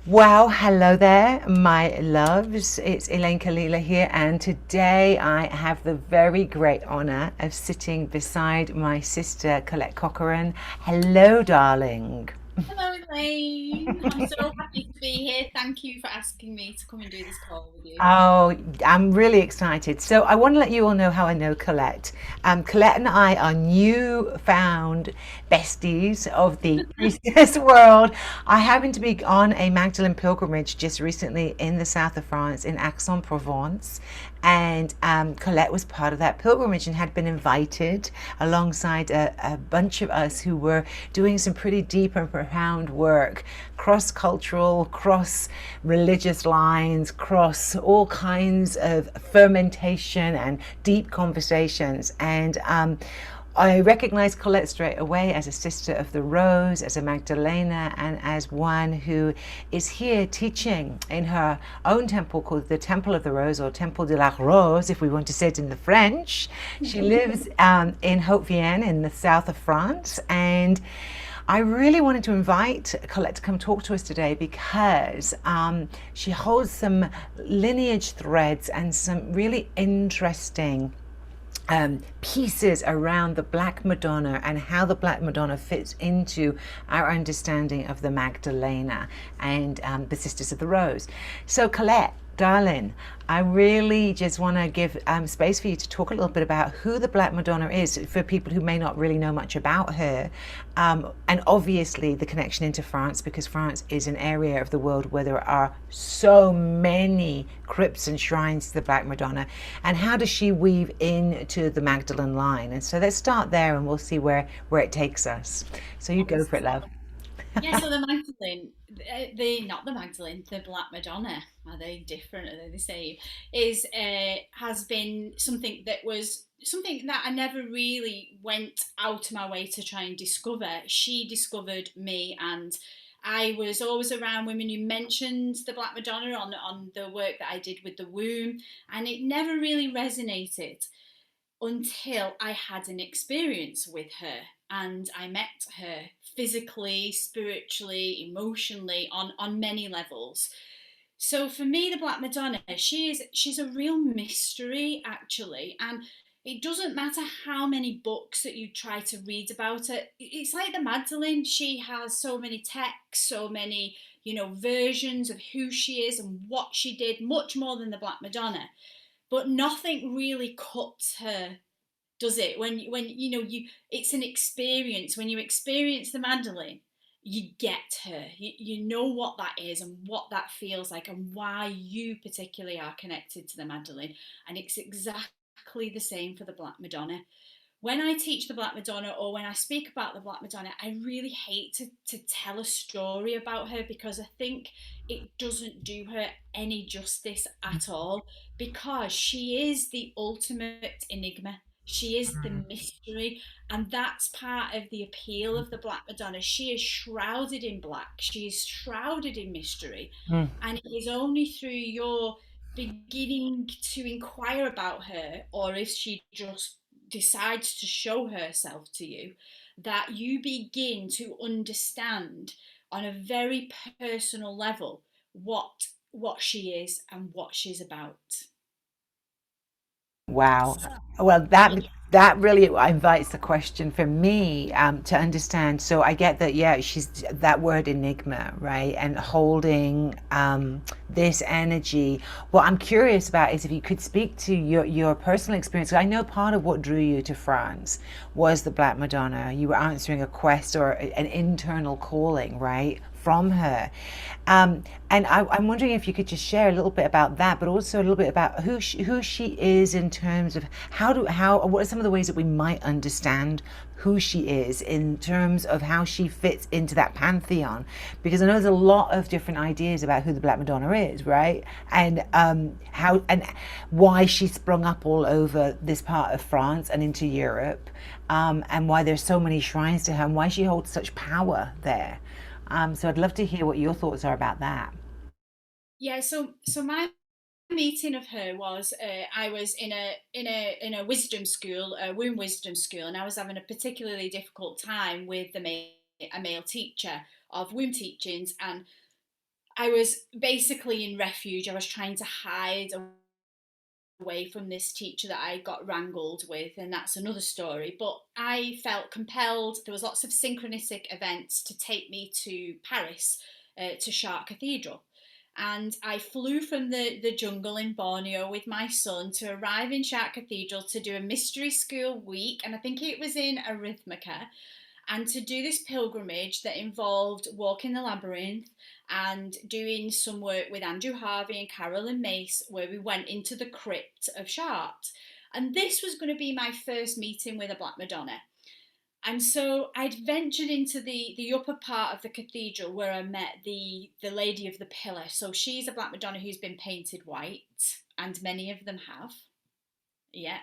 Well, hello there, my loves. It's Elayne Kalila here, and today I have the very great honor of sitting beside my sister Collette Corcoran. Hello, darling. Hello, Elaine. I'm so happy to be here. Thank you for asking me to come and do this call with you. Oh, I'm really excited. So I want to let you all know how I know Colette. Colette and I are new-found besties of the priestess world. I happened to be on a Magdalene pilgrimage just recently in the south of France, in Aix-en-Provence, and Colette was part of that pilgrimage and had been invited alongside a bunch of us who were doing some pretty deep and profound work, cross-cultural, cross-religious lines, cross all kinds of fermentation and deep conversations. And I recognized Collette straight away as a sister of the Rose, as a Magdalena, and as one who is here teaching in her own temple called the Temple of the Rose, or Temple de la Rose, if we want to say it in the French. She lives in Haute-Vienne in the south of France, and I really wanted to invite Collette to come talk to us today because she holds some lineage threads and some really interesting pieces around the Black Madonna and how the Black Madonna fits into our understanding of the Magdalena and the Sisters of the Rose. So, Colette, darling, I really just want to give space for you to talk a little bit about who the Black Madonna is for people who may not really know much about her. And obviously, the connection into France, because France is an area of the world where there are so many crypts and shrines to the Black Madonna. And how does she weave into the Magdalene line? And so let's start there and we'll see where it takes us. So you go for it, love. Yeah, so the Magdalene, the not the Magdalene, the Black Madonna, are they different? Are they the same? Is has been something that I never really went out of my way to try and discover. She discovered me, and I was always around women who mentioned the Black Madonna on the work that I did with the womb, and it never really resonated until I had an experience with her and I met her physically, spiritually, emotionally, on many levels. So for me, the Black Madonna, she's a real mystery actually, and it doesn't matter how many books that you try to read about it. It's like the Magdalene. She has so many texts, so many versions of who she is and what she did, much more than the Black Madonna. But nothing really cuts her, does it? When you it's an experience. When you experience the Magdalene, you get her. You know what that is and what that feels like and why you particularly are connected to the Magdalene. And it's exactly the same for the Black Madonna. When I teach the Black Madonna or when I speak about the Black Madonna, I really hate to tell a story about her because I think it doesn't do her any justice at all, because she is the ultimate enigma. She is the mystery, and that's part of the appeal of the Black Madonna. She is shrouded in black, she is shrouded in mystery, Mm. and it is only through your beginning to inquire about her, or if she just decides to show herself to you, that you begin to understand on a very personal level what she is and what she's about. Wow. So, Well, yeah. that really invites the question for me to understand. So I get that, yeah, she's that word enigma, right? And holding this energy. What I'm curious about is if you could speak to your personal experience. I know part of what drew you to France was the Black Madonna. You were answering a quest or an internal calling, right? From her. And I'm wondering if you could just share a little bit about that, but also a little bit about who she is in terms of what are some of the ways that we might understand who she is in terms of how she fits into that pantheon, because I know there's a lot of different ideas about who the Black Madonna is, right? And how and why she sprung up all over this part of France and into Europe, and why there's so many shrines to her and why she holds such power there. So I'd love to hear what your thoughts are about that. Yeah, so my meeting of her was, I was in a wisdom school, a womb wisdom school, and I was having a particularly difficult time with a male teacher of womb teachings, and I was basically in refuge. I was trying to hide away from this teacher that I got wrangled with, and that's another story. But I felt compelled. There was lots of synchronistic events to take me to Paris, to Chartres Cathedral. And I flew from the jungle in Borneo with my son to arrive in Chartres Cathedral to do a mystery school week, and I think it was in Arithmica, and to do this pilgrimage that involved walking the labyrinth and doing some work with Andrew Harvey and Carolyn Mace, where we went into the crypt of Chartres. And this was going to be my first meeting with a Black Madonna. And so I'd ventured into the upper part of the cathedral where I met the Lady of the Pillar. So she's a Black Madonna who's been painted white, and many of them have. Yep.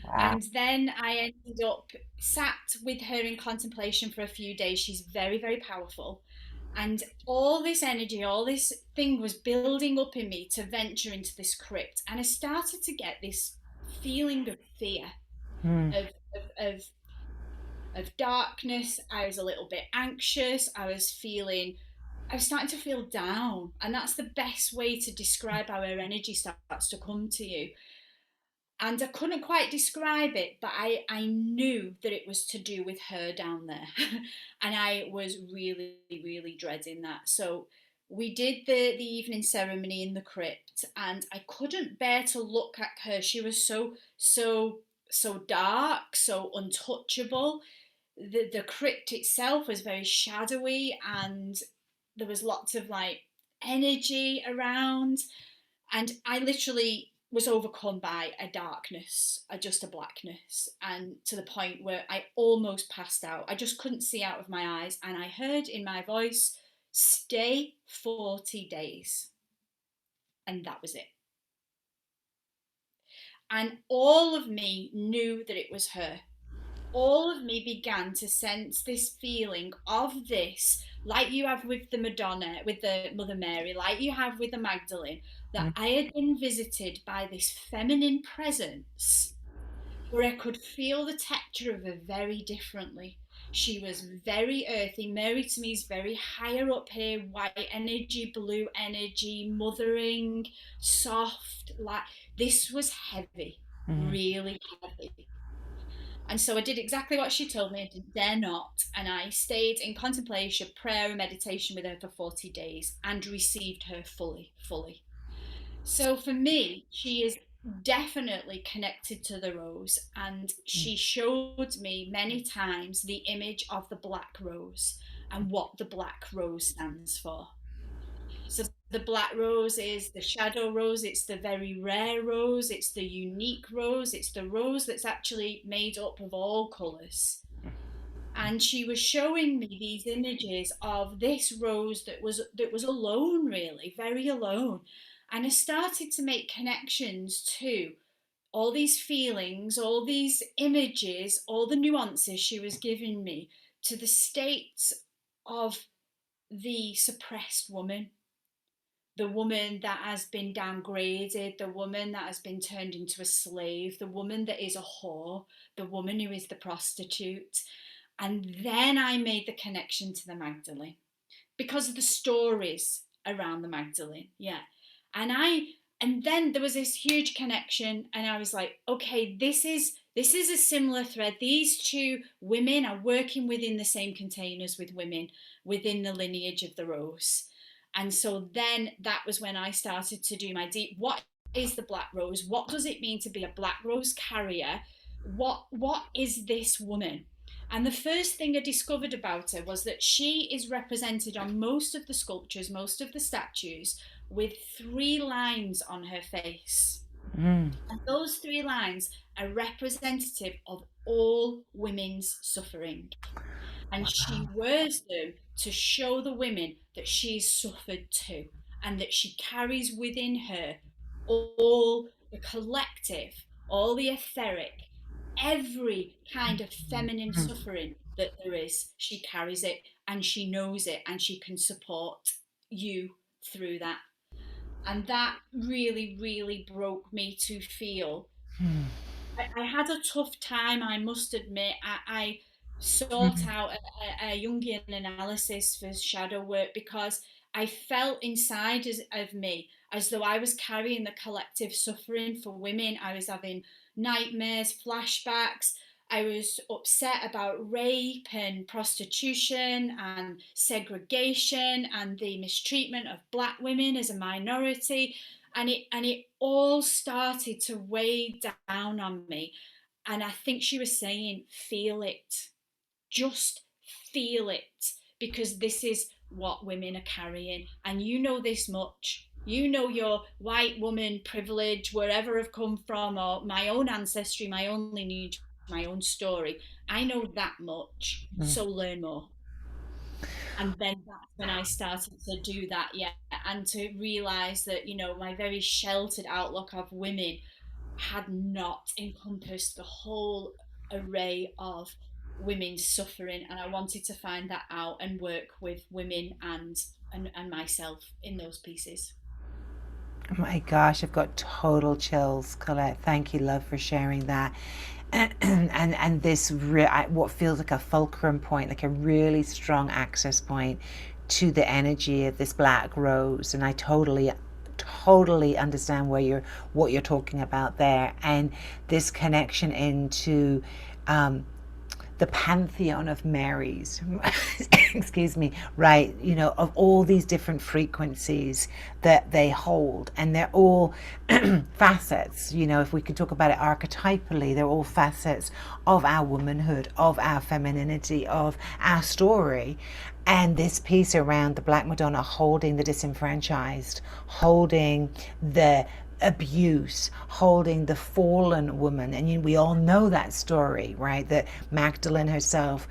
Wow. And then I ended up sat with her in contemplation for a few days. She's very, very powerful. And all this energy, all this thing was building up in me to venture into this crypt. And I started to get this feeling of fear, Mm, of, of, of, of darkness. I was a little bit anxious. I was starting to feel down. And that's the best way to describe how her energy starts to come to you. And I couldn't quite describe it, but I knew that it was to do with her down there. And I was really, really dreading that. So we did the evening ceremony in the crypt, and I couldn't bear to look at her. She was so dark, so untouchable. The crypt itself was very shadowy, and there was lots of like energy around, and I literally was overcome by a darkness, just a blackness, and to the point where I almost passed out. I just couldn't see out of my eyes, and I heard in my voice, "Stay 40 days." And that was it. And all of me knew that it was her. All of me began to sense this feeling of this, like you have with the Madonna, with the Mother Mary, like you have with the Magdalene, that mm, I had been visited by this feminine presence where I could feel the texture of her very differently. She was very earthy. Mary to me is very higher up here, white energy, blue energy, mothering, soft. Like this was heavy, mm, really heavy. And so I did exactly what she told me. I didn't dare not. And I stayed in contemplation, prayer, and meditation with her for 40 days and received her fully, fully. So for me, she is definitely connected to the rose. And she showed me many times the image of the black rose and what the black rose stands for. So the black rose is the shadow rose, it's the very rare rose, it's the unique rose, it's the rose that's actually made up of all colours. And she was showing me these images of this rose that was alone, really, very alone. And I started to make connections to all these feelings, all these images, all the nuances she was giving me to the state of the suppressed woman, the woman that has been downgraded, the woman that has been turned into a slave, the woman that is a whore, the woman who is the prostitute. And then I made the connection to the Magdalene because of the stories around the Magdalene. Yeah. And I and then there was this huge connection, and I was like, okay, this is a similar thread. These two women are working within the same containers with women within the lineage of the rose. And so then that was when I started to do my deep, what is the black rose? What does it mean to be a black rose carrier? What is this woman? And the first thing I discovered about her was that she is represented on most of the sculptures, most of the statues, with three lines on her face. mm, And those three lines are representative of all women's suffering. And she wears them to show the women that she's suffered too, and that she carries within her all the collective, all the etheric, every kind of feminine mm, suffering that there is. She carries it, and she knows it, and she can support you through that. And that really, really broke me to feel. mm, I had a tough time, I must admit. I sought mm, out a Jungian analysis for shadow work because I felt inside of me as though I was carrying the collective suffering for women. I was having nightmares, flashbacks. I was upset about rape and prostitution and segregation and the mistreatment of black women as a minority. And it all started to weigh down on me. And I think she was saying, feel it, just feel it, because this is what women are carrying. And you know this much. You know your white woman privilege, wherever I've come from, or my own ancestry, my own lineage, my own story. I know that much. So learn more. And then that's when I started to do that, yeah, and to realize that, my very sheltered outlook of women had not encompassed the whole array of women's suffering, and I wanted to find that out and work with women and myself in those pieces. Oh my gosh, I've got total chills, Colette. Thank you, love, for sharing that. And this what feels like a fulcrum point, like a really strong access point to the energy of this black rose. And I totally understand what you're talking about there, and this connection into the pantheon of Marys, excuse me, right? Of all these different frequencies that they hold, and they're all facets. If we could talk about it archetypally, they're all facets of our womanhood, of our femininity, of our story. And this piece around the Black Madonna holding the disenfranchised, holding the abuse, holding the fallen woman. And we all know that story, right? That Magdalene herself,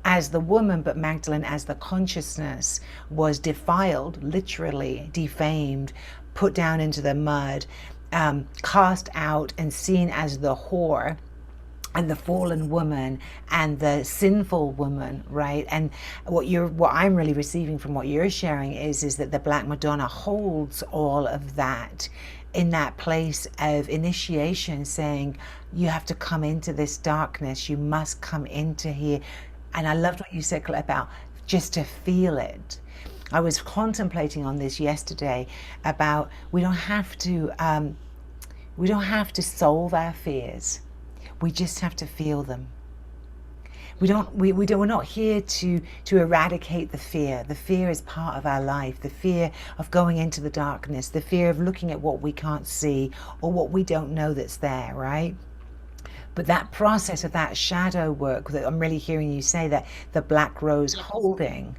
as the woman, but Magdalene as the consciousness, was defiled, literally defamed, put down into the mud, cast out, and seen as the whore and the fallen woman and the sinful woman, right? And what I'm really receiving from what you're sharing is that the Black Madonna holds all of that in that place of initiation, saying you have to come into this darkness, you must come into here. And I loved what you said, Colette, about just to feel it. I was contemplating on this yesterday about we don't have to solve our fears. We just have to feel them. We're not here to eradicate the fear. The fear is part of our life. The fear of going into the darkness, the fear of looking at what we can't see or what we don't know that's there, right? But that process of that shadow work that I'm really hearing you say, that the black rose Yes. holding,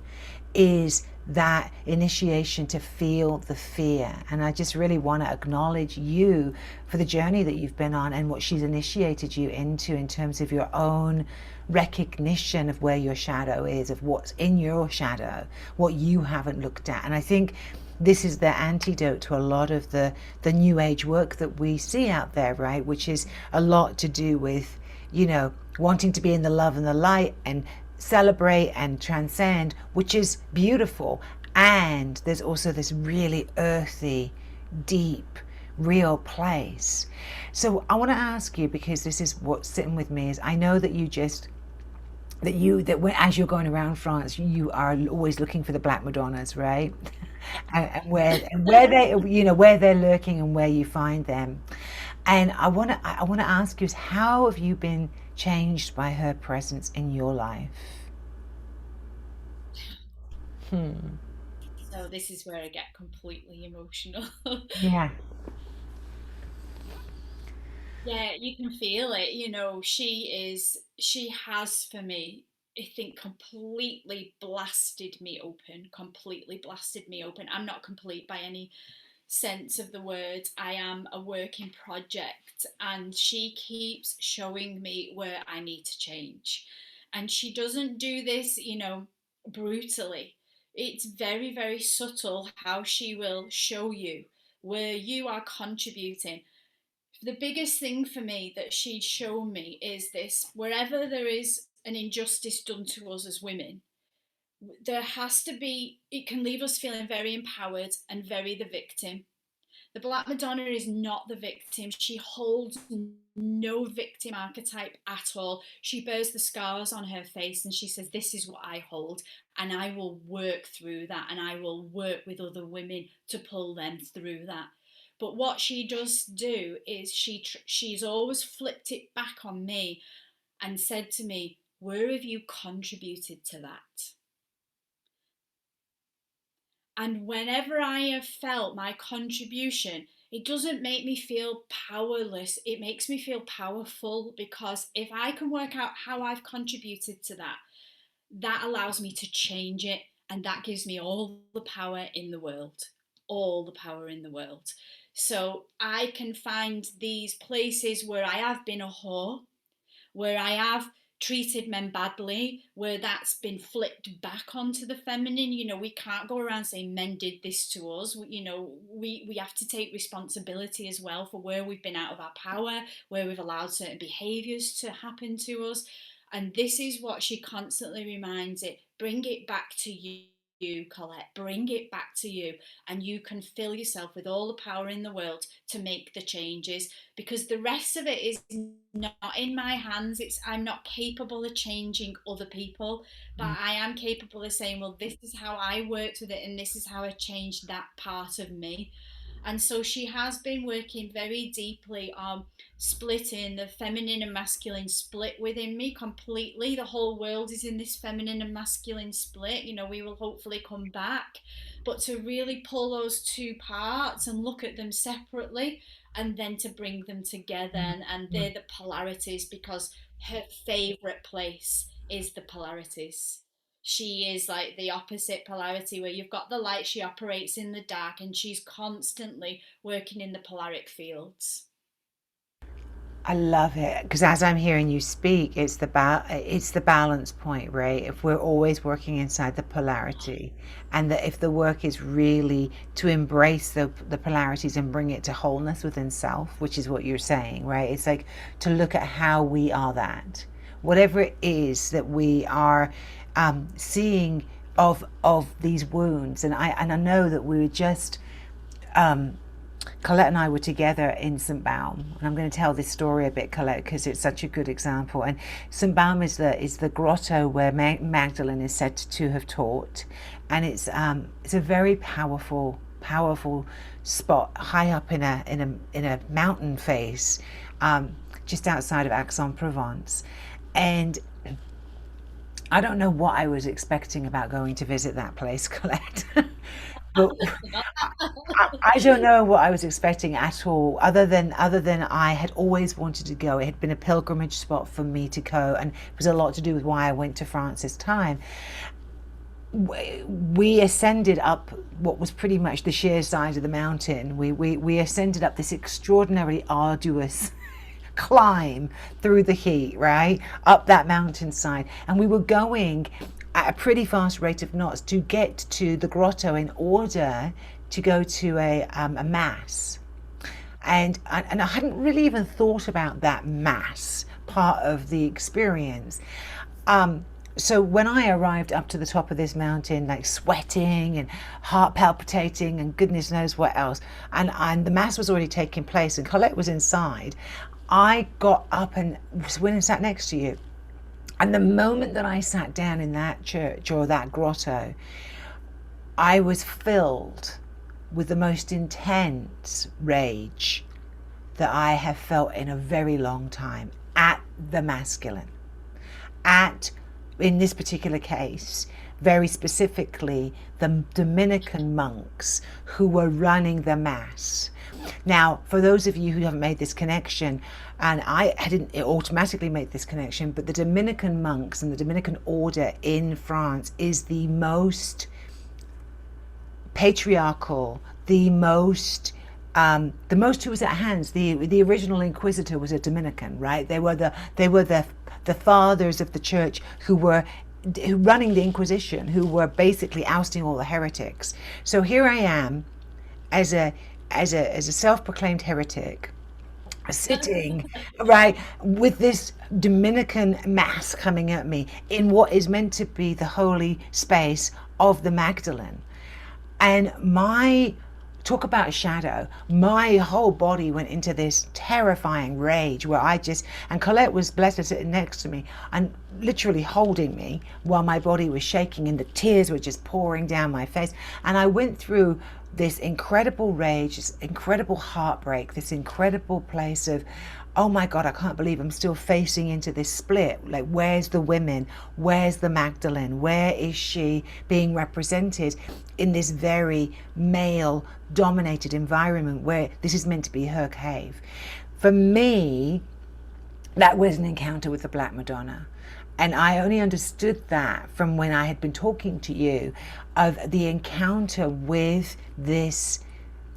is that initiation to feel the fear. And I just really want to acknowledge you for the journey that you've been on and what she's initiated you into in terms of your own recognition of where your shadow is, of what's in your shadow, what you haven't looked at. And I think this is the antidote to a lot of the new age work that we see out there, right? Which is a lot to do with, wanting to be in the love and the light and celebrate and transcend, which is beautiful. And there's also this really earthy, deep, real place. So I want to ask you, because this is what's sitting with me, is I know that as you're going around France, you are always looking for the Black Madonnas, right? And where they, where they're lurking and where you find them. And I want to ask you, is how have you been changed by her presence in your life? So this is where I get completely emotional. Yeah. Yeah, you can feel it. She has for me, I think, completely blasted me open. I'm not complete by any sense of the words. I am a work in project, and she keeps showing me where I need to change. And she doesn't do this, brutally. It's very, very subtle how she will show you where you are contributing. The biggest thing for me that she'd shown me is this: wherever there is an injustice done to us as women, there has to be, it can leave us feeling very empowered and very the victim. The Black Madonna is not the victim. She holds no victim archetype at all. She bears the scars on her face and she says, "This is what I hold, and I will work through that, and I will work with other women to pull them through that." But what she does do is she's always flipped it back on me and said to me, "Where have you contributed to that?" And whenever I have felt my contribution, it doesn't make me feel powerless. It makes me feel powerful, because if I can work out how I've contributed to that, that allows me to change it. And that gives me all the power in the world. All the power in the world. So I can find these places where I have been a whore, where I have treated men badly, where that's been flipped back onto the feminine. You know, we can't go around saying men did this to us. You know, we have to take responsibility as well for where we've been out of our power, where we've allowed certain behaviours to happen to us. And this is what she constantly reminds it: bring it back to you, Collette, bring it back to you, and you can fill yourself with all the power in the world to make the changes, because the rest of it is not in my hands. I'm not capable of changing other people, but I am capable of saying, well, this is how I worked with it, and this is how I changed that part of me. And so she has been working very deeply on splitting the feminine and masculine split within me completely. The whole world is in this feminine and masculine split. You know, we will hopefully come back, but to really pull those two parts and look at them separately, and then to bring them together. And they're the polarities, because her favorite place is the polarities. She is like the opposite polarity, where you've got the light, she operates in the dark, and she's constantly working in the polaric fields. I love it because as I'm hearing you speak, it's the balance point, right? If we're always working inside the polarity, and that if the work is really to embrace the polarities and bring it to wholeness within self, which is what you're saying, right? It's like to look at how we are that, whatever it is that we are seeing of these wounds, and I know that we were just Collette and I were together in St. Baum, and I'm going to tell this story a bit, Collette, because it's such a good example. And St. Baum is the grotto where Magdalene is said to have taught, and it's a very powerful spot high up in a mountain face, just outside of Aix-en-Provence, and I don't know what I was expecting about going to visit that place, Colette. But I don't know what I was expecting at all, other than I had always wanted to go. It had been a pilgrimage spot for me to go, and it was a lot to do with why I went to France this time. We ascended up what was pretty much the sheer side of the mountain. We ascended up this extraordinarily arduous climb through the heat, right? Up that mountainside. And we were going at a pretty fast rate of knots to get to the grotto in order to go to a mass. And I hadn't really even thought about that mass part of the experience. So when I arrived up to the top of this mountain, like sweating and heart palpitating and goodness knows what else, and the mass was already taking place and Colette was inside, I got up and went and sat next to you. And the moment that I sat down in that church or that grotto, I was filled with the most intense rage that I have felt in a very long time at the masculine. At, in this particular case, very specifically, the Dominican monks who were running the mass. Now, for those of you who haven't made this connection, and I didn't automatically make this connection, but the Dominican monks and the Dominican order in France is the most patriarchal, the most who was at hands. The original inquisitor was a Dominican, right? They were the fathers of the church who were running the Inquisition, who were basically ousting all the heretics. So here I am, as a self-proclaimed heretic, sitting right with this Dominican mass coming at me in what is meant to be the holy space of the Magdalene, and my talk about a shadow. My whole body went into this terrifying rage where I just, and Collette was blessed to sit next to me and literally holding me while my body was shaking and the tears were just pouring down my face. And I went through this incredible rage, this incredible heartbreak, this incredible place of, oh my God, I can't believe I'm still facing into this split. Like, where's the women? Where's the Magdalene? Where is she being represented in this very male dominated environment where this is meant to be her cave? For me, that was an encounter with the Black Madonna. And I only understood that from when I had been talking to you of the encounter with this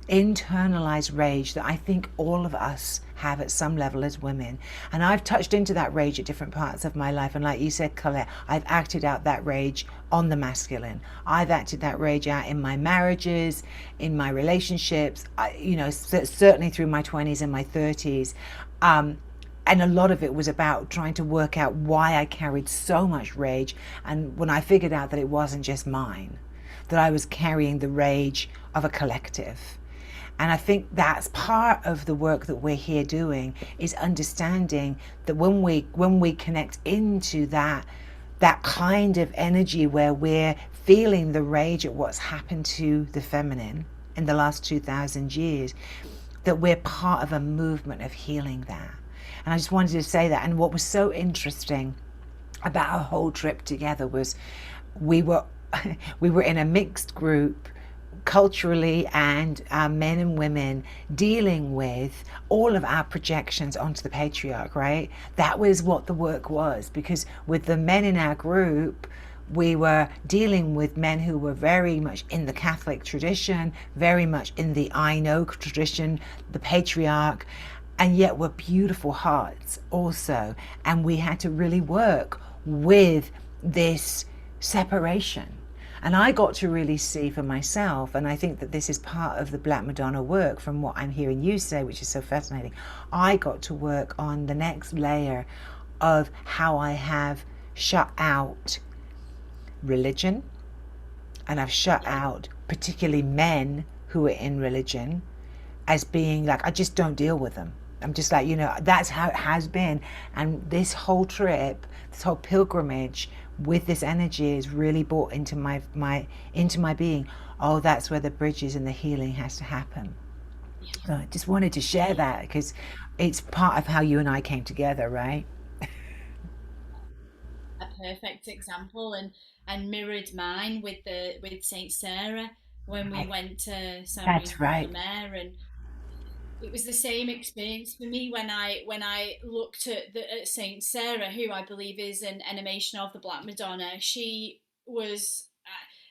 internalized rage that I think all of us have at some level as women. And I've touched into that rage at different parts of my life. And like you said, Colette, I've acted out that rage on the masculine. I've acted that rage out in my marriages, in my relationships, certainly through my 20s and my 30s. And a lot of it was about trying to work out why I carried so much rage. And when I figured out that it wasn't just mine, that I was carrying the rage of a collective. And I think that's part of the work that we're here doing, is understanding that when we connect into that kind of energy where we're feeling the rage at what's happened to the feminine in the last 2,000 years, that we're part of a movement of healing that. And I just wanted to say that. And what was so interesting about our whole trip together was we were we were in a mixed group culturally, and men and women dealing with all of our projections onto the patriarch, right? That was what the work was, because with the men in our group, we were dealing with men who were very much in the Catholic tradition, very much in the I know tradition, the patriarch, and yet were beautiful hearts also. And we had to really work with this separation. And I got to really see for myself, and I think that this is part of the Black Madonna work from what I'm hearing you say, which is so fascinating. I got to work on the next layer of how I have shut out religion, and I've shut out particularly men who are in religion as being like, I just don't deal with them. I'm just like, that's how it has been. And this whole trip, this whole pilgrimage with this energy is really brought into my being. Oh, that's where the bridges and the healing has to happen. So I just wanted to share that because it's part of how you and I came together, right? A perfect example, and mirrored mine with Saint Sarah when we Right. went to Saint That's Marie la right. Mer, and it was the same experience for me when I looked at Saint Sarah, who I believe is an emanation of the Black Madonna. She was.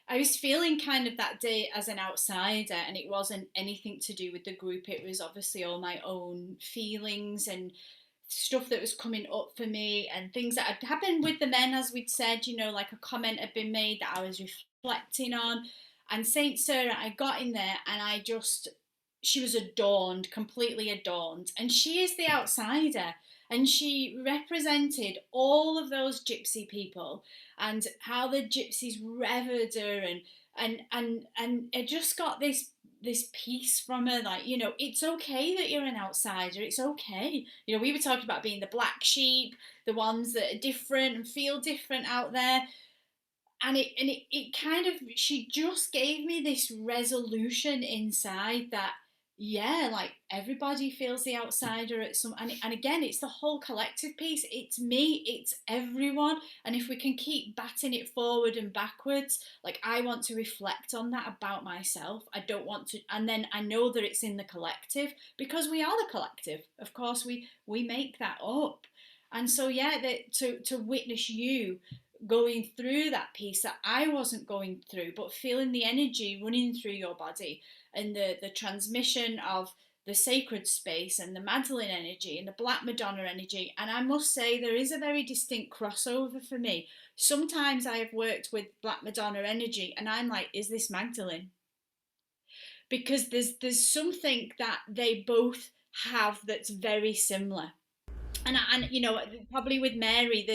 I was feeling kind of that day as an outsider, and it wasn't anything to do with the group. It was obviously all my own feelings and stuff that was coming up for me, and things that had happened with the men, as we'd said, like a comment had been made that I was reflecting on. And Saint Sarah, I got in there and she was adorned, completely adorned. And she is the outsider. And she represented all of those gypsy people and how the gypsies revered her, and it just got this piece from her, like, it's okay that you're an outsider. It's okay. We were talking about being the black sheep, the ones that are different and feel different out there. And it kind of, she just gave me this resolution inside that, yeah, like everybody feels the outsider at some, and again, it's the whole collective piece. It's me, it's everyone. And if we can keep batting it forward and backwards, like, I want to reflect on that about myself. I don't want to, and then I know that it's in the collective, because we are the collective. Of course, we make that up. And so, yeah, that to witness you going through that piece that I wasn't going through, but feeling the energy running through your body, and the transmission of the sacred space and the Magdalene energy and the Black Madonna energy. And I must say, there is a very distinct crossover for me. Sometimes I have worked with Black Madonna energy and I'm like, is this Magdalene? Because there's something that they both have that's very similar. And probably with Mary,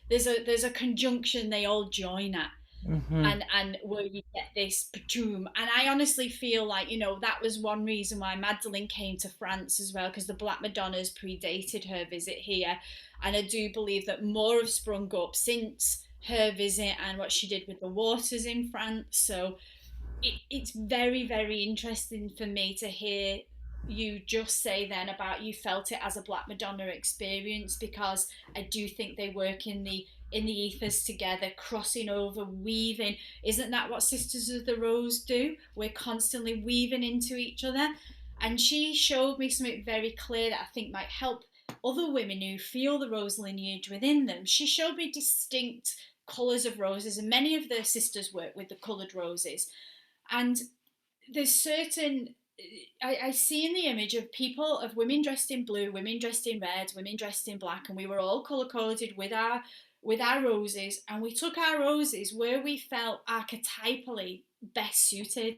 there's a conjunction they all join at. Hmm. and where you get this patum. And I honestly feel like, that was one reason why Magdalene came to France as well, because the Black Madonnas predated her visit here. And I do believe that more have sprung up since her visit and what she did with the waters in France. So it's very, very interesting for me to hear you just say then about you felt it as a Black Madonna experience, because I do think they work in the ethers together, crossing over, weaving. Isn't that what Sisters of the Rose do? We're constantly weaving into each other. And she showed me something very clear that I think might help other women who feel the rose lineage within them. She showed me distinct colours of roses, and many of the sisters work with the coloured roses. And there's certain, I see in the image of people, of women dressed in blue, women dressed in red, women dressed in black, and we were all color coded with our roses, and we took our roses where we felt archetypally best suited.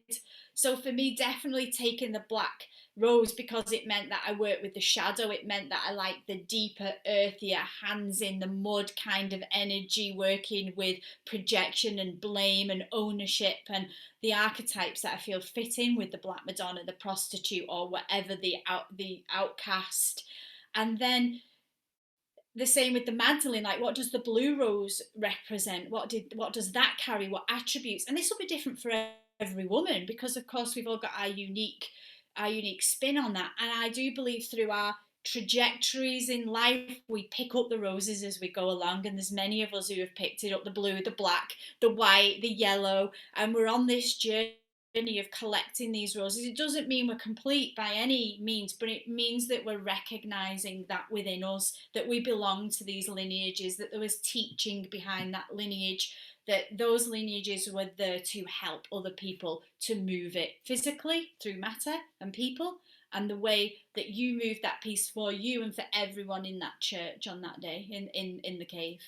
So for me, definitely taking the black rose, because it meant that I worked with the shadow. It meant that I liked the deeper, earthier, hands in the mud kind of energy, working with projection and blame and ownership, and the archetypes that I feel fit in with the Black Madonna, the prostitute, or whatever, the outcast. And then the same with the Magdalene, like, what does the blue rose represent? What does that carry? What attributes? And this will be different for every woman, because of course we've all got our unique spin on that. And I do believe through our trajectories in life, we pick up the roses as we go along, and there's many of us who have picked it up, the blue, the black, the white, the yellow, and we're on this journey of collecting these roses. It doesn't mean we're complete by any means, but it means that we're recognizing that within us, that we belong to these lineages, that there was teaching behind that lineage, that those lineages were there to help other people to move it physically through matter and people, and the way that you move that piece for you and for everyone in that church on that day in the cave.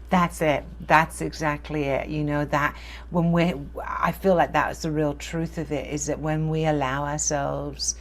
That's it. That's exactly it. That when I feel like that's the real truth of it, is that when we allow ourselves,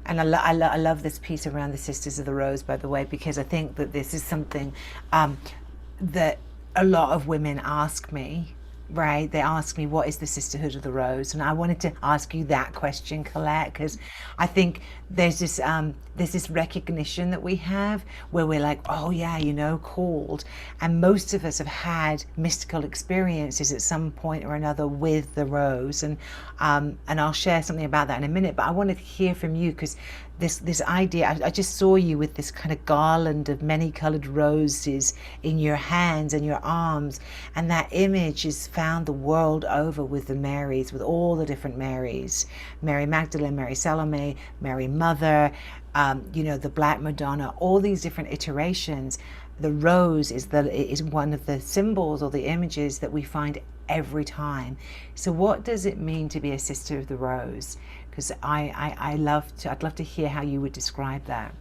and I love this piece around the Sisters of the Rose, by the way, because I think that this is something that a lot of women ask me, right? They ask me, what is the Sisterhood of the Rose? And I wanted to ask you that question, Collette, because I think there's this recognition that we have where we're like, oh yeah, called. And most of us have had mystical experiences at some point or another with the rose. And I'll share something about that in a minute. But I wanted to hear from you, because this idea, I just saw you with this kind of garland of many colored roses in your hands and your arms, and that image is found the world over with the Marys, with all the different Marys: Mary Magdalene, Mary Salome, Mary Mother, the Black Madonna, all these different iterations. The rose is one of the symbols or the images that we find every time. So what does it mean to be a sister of the rose? Because I'd love to hear how you would describe that.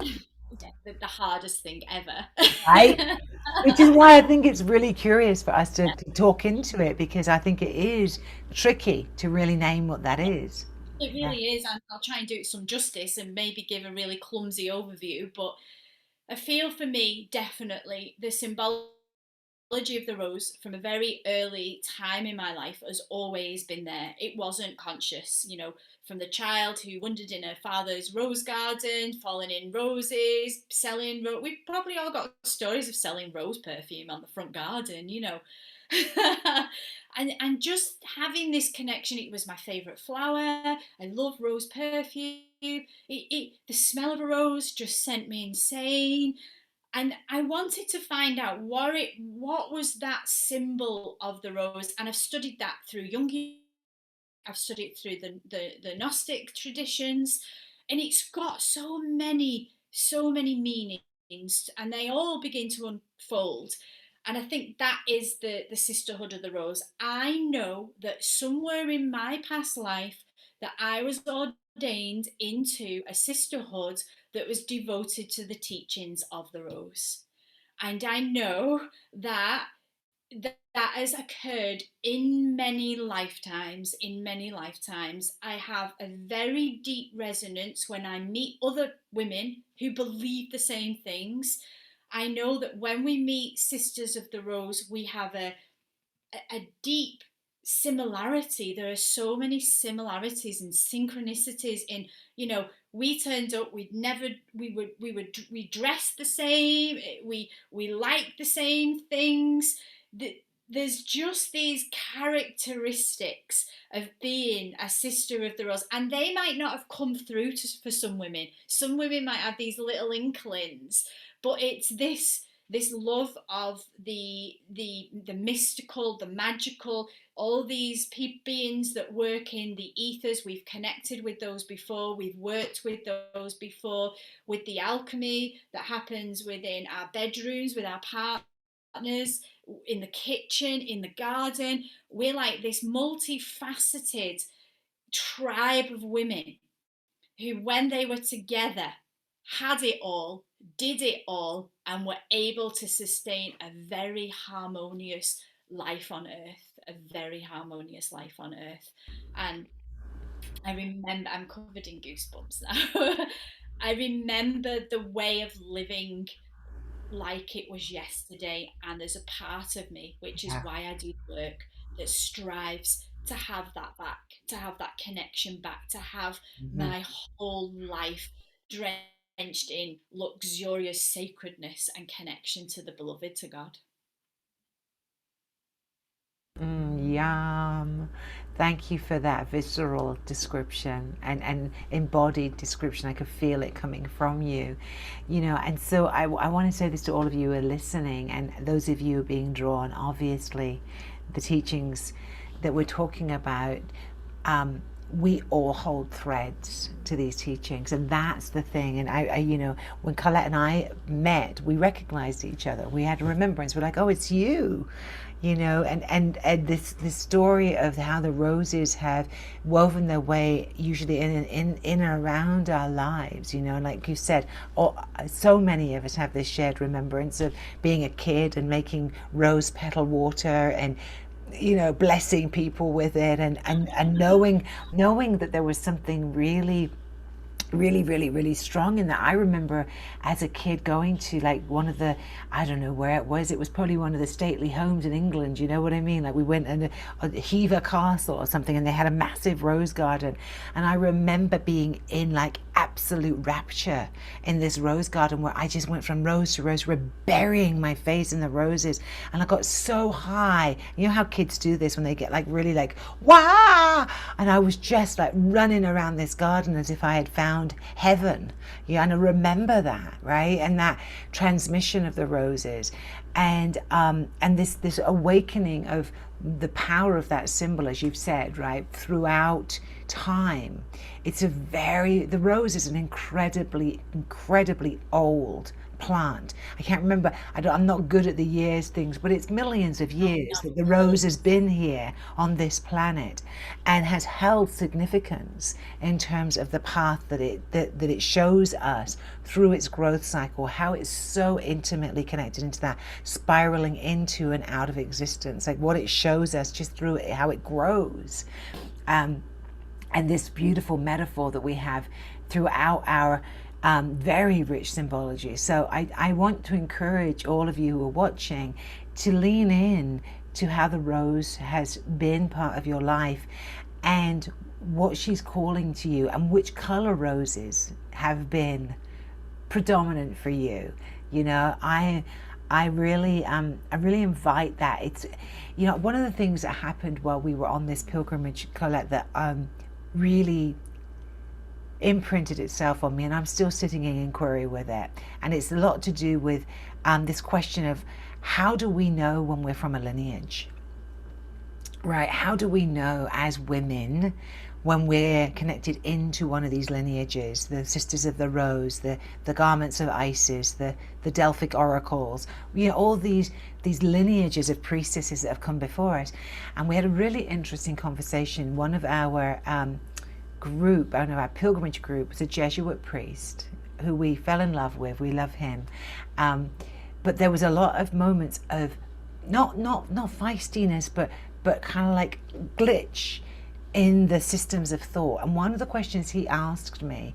Yeah, the hardest thing ever. Right? Which is why I think it's really curious for us to talk into it, because I think it is tricky to really name what that is. It Yeah. really is. I'll try and do it some justice and maybe give a really clumsy overview, but I feel for me, definitely, the symbology of the rose from a very early time in my life has always been there. It wasn't conscious, from the child who wandered in her father's rose garden, falling in roses, selling we've probably all got stories of selling rose perfume on the front garden. And just having this connection. It was my favorite flower. I love rose perfume. The smell of a rose just sent me insane, and I wanted to find out what was that symbol of the rose. And I've studied that through Jungian. I've studied through the Gnostic traditions, and it's got so many meanings, and they all begin to unfold. And I think that is the sisterhood of the rose. I know that somewhere in my past life that I was ordained into a sisterhood that was devoted to the teachings of the rose. And I know that has occurred in many lifetimes. I have a very deep resonance when I meet other women who believe the same things. I know that when we meet Sisters of the Rose, we have a a deep similarity. There are so many similarities and synchronicities in, we turned up, we dressed the same, we liked the same things. There's just these characteristics of being a sister of the rose, and they might not have come through for some women. Some women might have these little inklings, but it's this love of the mystical, the magical, all these beings that work in the ethers. We've connected with those before, we've worked with those before, with the alchemy that happens within our bedrooms with our partners, in the kitchen, in the garden. We're like this multifaceted tribe of women who, when they were together, had it all, did it all, and were able to sustain a very harmonious life on earth, a very harmonious life on earth. And I remember, I'm covered in goosebumps now. I remember the way of living like it was yesterday, and there's a part of me, which is Yeah. why I do work, that strives to have that back, to have that connection back, to have Mhm. my whole life drenched in luxurious sacredness and connection to the beloved, to God. Yum. Thank you for that visceral description and embodied description. I could feel it coming from you, and so I want to say this to all of you who are listening, and those of you who are being drawn. Obviously, the teachings that we're talking about, we all hold threads to these teachings, and that's the thing. And when Collette and I met, we recognized each other. We had a remembrance. We're like, oh, it's you, and this story of how the roses have woven their way usually in and around our lives, like you said, so many of us have this shared remembrance of being a kid and making rose petal water and blessing people with it, and knowing that there was something really really really really strong in that. I remember as a kid going to like one of the, I don't know where it was probably one of the stately homes in England, you know what I mean, like we went in a Hever Castle or something, and they had a massive rose garden, and I remember being in like absolute rapture in this rose garden where I just went from rose to rose, burying my face in the roses, and I got so high. You know how kids do this when they get like really like wow, and I was just like running around this garden as if I had found heaven. Yeah, and I remember that, right? And that transmission of the roses, and this awakening of the power of that symbol, as you've said, right, throughout time. The rose is an incredibly old plant. I can't remember. I'm not good at the years things, but it's millions of years that the rose has been here on this planet, and has held significance in terms of the path that it shows us through its growth cycle, how it's so intimately connected into that spiraling into and out of existence, like what it shows us just through it, how it grows. And this beautiful metaphor that we have throughout our very rich symbology. So I want to encourage all of you who are watching to lean in to how the rose has been part of your life, and what she's calling to you, and which color roses have been predominant for you. I really invite that. It's one of the things that happened while we were on this pilgrimage, Collette, that really imprinted itself on me, and I'm still sitting in inquiry with it. And it's a lot to do with this question of how do we know when we're from a lineage, right? How do we know as women when we're connected into one of these lineages, the Sisters of the Rose, the Garments of Isis, the Delphic oracles, all these lineages of priestesses that have come before us. And we had a really interesting conversation. One of our our pilgrimage group was a Jesuit priest who we fell in love with. We love him, but there was a lot of moments of not feistiness, but kind of like glitch in the systems of thought. And one of the questions he asked me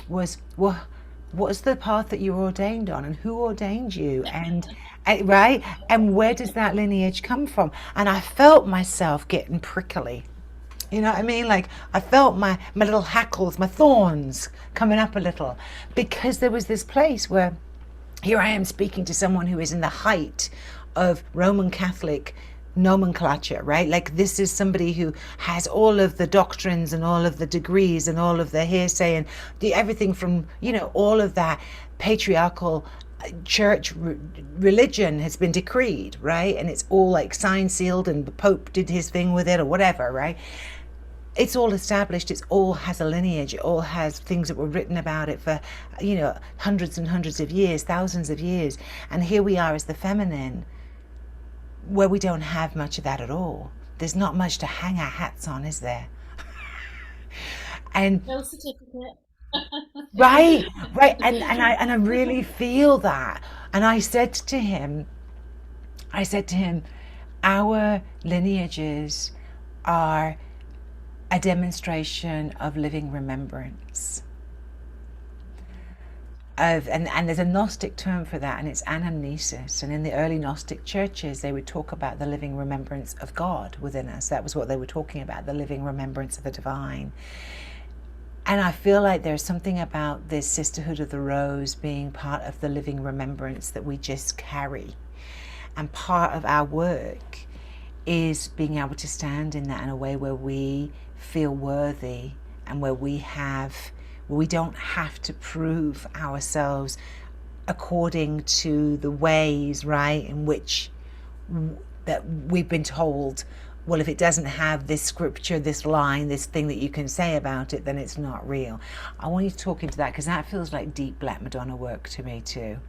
was, well, what's the path that you're ordained on, and who ordained you, and right, and where does that lineage come from? And I felt myself getting prickly. You know what I mean? Like I felt my little hackles, my thorns coming up a little, because there was this place where here I am speaking to someone who is in the height of Roman Catholic nomenclature, right? Like this is somebody who has all of the doctrines and all of the degrees and all of the hearsay and everything from, all of that patriarchal church religion has been decreed, right? And it's all like signed, sealed, and the Pope did his thing with it or whatever, right? It's all established. It's all has a lineage. It all has things that were written about it for, hundreds and hundreds of years, thousands of years. And here we are as the feminine, where we don't have much of that at all. There's not much to hang our hats on, is there? And No certificate. right, right, and I really feel that. And I said to him, our lineages are a demonstration of living remembrance of, and there's a Gnostic term for that, and it's anamnesis. And in the early Gnostic churches, they would talk about the living remembrance of God within us. That was what they were talking about, the living remembrance of the divine. And I feel like there's something about this Sisterhood of the Rose being part of the living remembrance that we just carry. And part of our work is being able to stand in that in a way where we feel worthy, and where we don't have to prove ourselves according to the ways, right, in which that we've been told, well, if it doesn't have this scripture, this line, this thing that you can say about it, then it's not real. I want you to talk into that, because that feels like deep Black Madonna work to me too.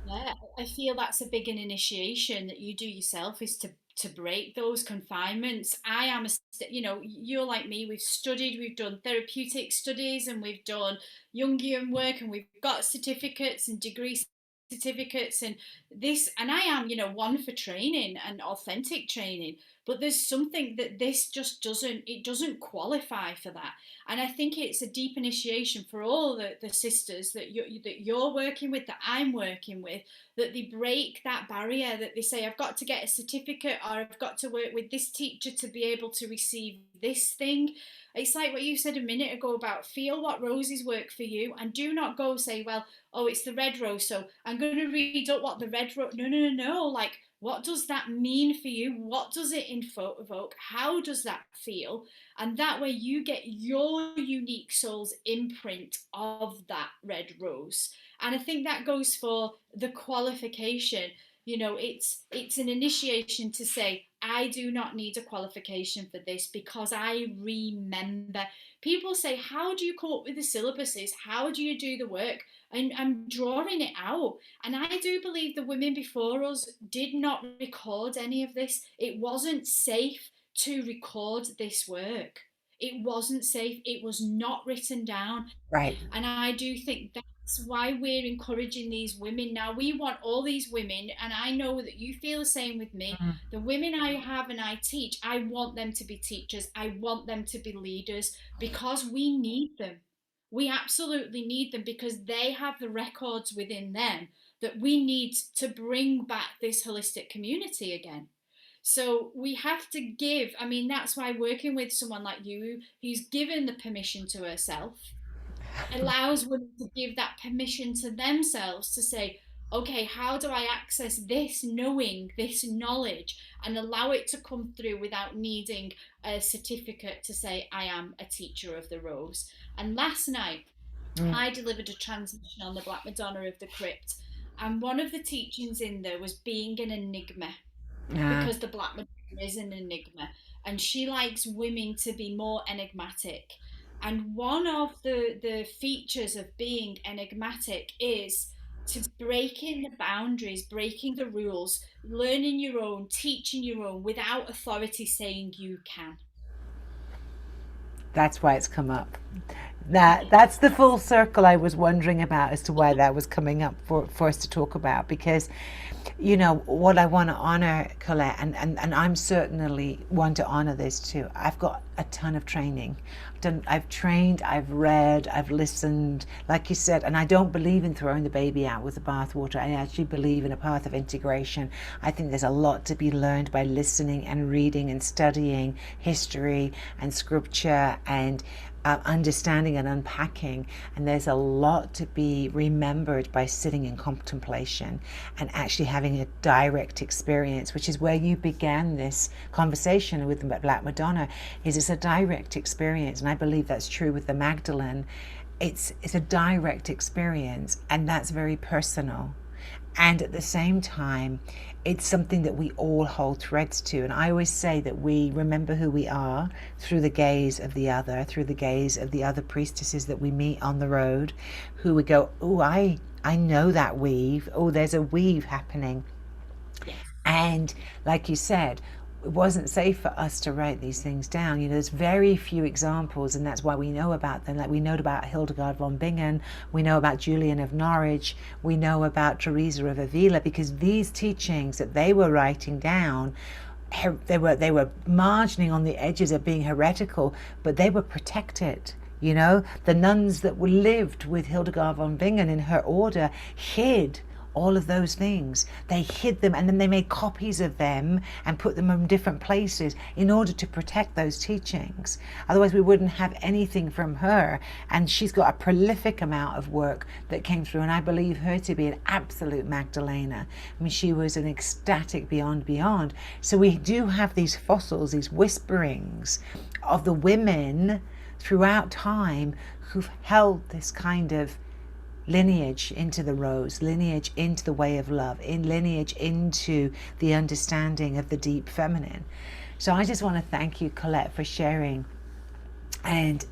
Yeah, I feel that's a big an initiation that you do yourself, is to break those confinements. I am you're like me. We've studied, we've done therapeutic studies, and we've done Jungian work, and we've got certificates and degree certificates, and this. And I am, one for training and authentic training. But there's something that this just doesn't. It doesn't qualify for that. And I think it's a deep initiation for all the sisters that you're working with, that I'm working with, that they break that barrier, that they say, I've got to get a certificate, or I've got to work with this teacher to be able to receive this thing. It's like what you said a minute ago about feel what roses work for you, and do not go say, well, oh, it's the red rose, so I'm going to read up what the red rose. No, no, no, no. Like, what does that mean for you? What does it evoke? How does that feel? And that way you get your unique soul's imprint of that red rose. And I think that goes for the qualification. It's an initiation to say, I do not need a qualification for this, because I remember. People say, how do you come up with the syllabuses? How do you do the work? And I'm drawing it out. And I do believe the women before us did not record any of this. It wasn't safe to record this work. It wasn't safe. It was not written down. Right. And I do think that's why we're encouraging these women. Now, we want all these women, and I know that you feel the same with me. The women I have and I teach, I want them to be teachers. I want them to be leaders, because we need them. We absolutely need them, because they have the records within them that we need to bring back this holistic community again. So we have to give. I mean, that's why working with someone like you, who's given the permission to herself, allows women to give that permission to themselves to say, okay, how do I access this knowing, this knowledge, and allow it to come through without needing a certificate to say I am a teacher of the rose. And last night, Mm. I delivered a transmission on the Black Madonna of the Crypt, and one of the teachings in there was being an enigma, Ah, because the Black Madonna is an enigma, and she likes women to be more enigmatic. And one of the features of being enigmatic is to breaking the boundaries, breaking the rules, learning your own, teaching your own without authority saying you can. that's why it's come up. That's the full circle I was wondering about as to why that was coming up for us to talk about, because what I want to honor, Colette, and I'm certainly one to honor this too. I've got a ton of training. I've trained, I've read, I've listened, like you said, and I don't believe in throwing the baby out with the bathwater. I actually believe in a path of integration. I think there's a lot to be learned by listening and reading and studying history and scripture and understanding and unpacking. And there's a lot to be remembered by sitting in contemplation and actually having a direct experience, which is where you began this conversation with the Black Madonna. Is it's a direct experience, and I believe that's true with the Magdalene. It's a direct experience, and that's very personal. And at the same time, it's something that we all hold threads to. And I always say that we remember who we are through the gaze of the other, through the gaze of the other priestesses that we meet on the road, who we go, oh, I know that weave. Oh, there's a weave happening. Yes. And like you said, it wasn't safe for us to write these things down. There's very few examples, and that's why we know about them. Like we know about Hildegard von Bingen, we know about Julian of Norwich, we know about Teresa of Avila, because these teachings that they were writing down, they were margining on the edges of being heretical, but they were protected. The nuns that lived with Hildegard von Bingen in her order hid all of those things. They hid them, and then they made copies of them and put them in different places in order to protect those teachings. Otherwise we wouldn't have anything from her. And she's got a prolific amount of work that came through, and I believe her to be an absolute Magdalena. I mean, she was an ecstatic beyond. So we do have these fossils, these whisperings of the women throughout time who've held this kind of lineage into the rose, lineage into the way of love, in lineage into the understanding of the deep feminine. So I just want to thank you, Collette, for sharing and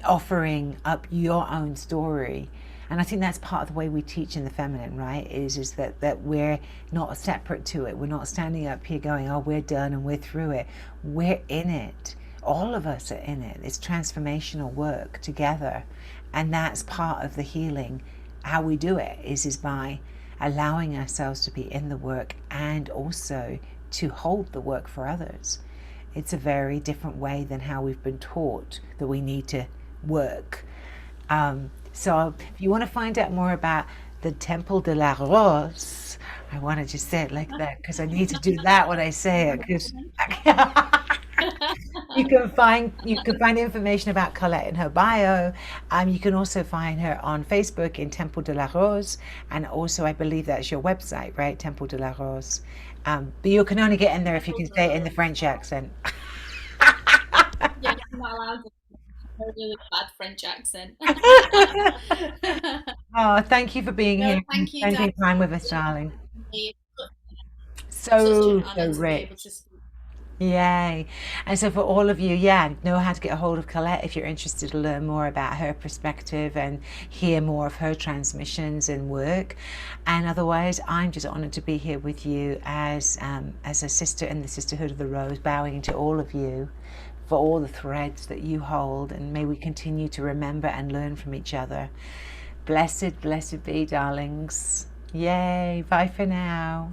offering up your own story. And I think that's part of the way we teach in the feminine, right? Is that we're not separate to it. We're not standing up here going, oh, we're done and we're through it. We're in it. All of us are in it. It's transformational work together. And that's part of the healing. How we do it is by allowing ourselves to be in the work and also to hold the work for others. It's a very different way than how we've been taught that we need to work. So if you want to find out more about the Temple de la Rose, I want to just say it like that because I need to do that when I say it. Because you can find information about Collette in her bio. You can also find her on Facebook in Temple de la Rose, and also I believe that's your website, right? Temple de la Rose. But you can only get in there if you can say it in the French accent. Yeah, I'm not allowed to. A really bad French accent. Oh, thank you for being No, here and thank you, Dan. spending time with us, darling. Such an So honour to be able to rich. speak. Yay. And so for all of you, know how to get a hold of Collette if you're interested to learn more about her perspective and hear more of her transmissions and work. And otherwise, I'm just honored to be here with you as a sister in the Sisterhood of the Rose, bowing to all of you for all the threads that you hold, and may we continue to remember and learn from each other. Blessed, blessed be, darlings. Yay. Bye for now.